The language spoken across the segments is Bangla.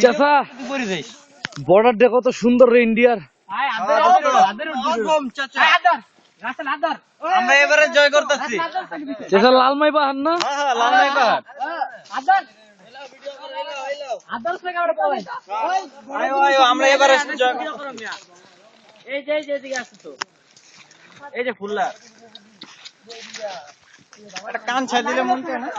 চাচা বর্ডার দেখো তো সুন্দর রে ইন্ডিয়ার। আমরা এবারে জয় করতেছি। চাচা লালমাই পাহাড় না? লালমাই পাহাড়। আমরা এবারে এই যে ফুল্লা একটা কান ছাই দিলে মন চায় না।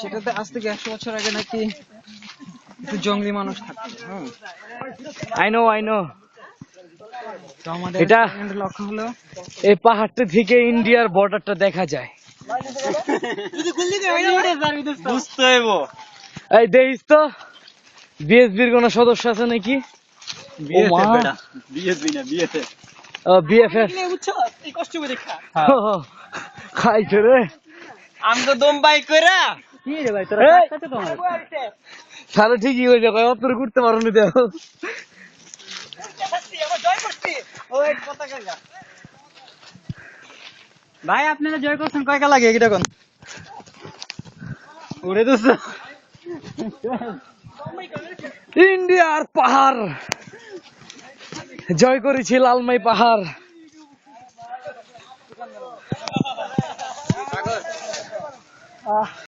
সেটাতে আজ থেকে 100 বছর আগে নাকি একটু জঙ্গলি মানুষ থাকতো। আই নো তো আমাদের এটা লক্ষ্য হলো এই পাহাড়টা থেকে ইন্ডিয়ার বর্ডারটা দেখা যায়। বুঝতে হইব। এই দেখিস তো বিএসবির কোন সদস্য আছে নাকি? বিএফএফ খাইছে রে আমি তো দম বাই কইরা তাহলে ঠিকই হয়ে যাবে, অত ঘুরতে পারো নি। দেখো ভাই আপনারা জয় করছেন কয়টা লাগে এটা কোন উড়ে দোস্ত ইন্ডিয়ার পাহাড় জয় করেছি, লালমাই পাহাড়।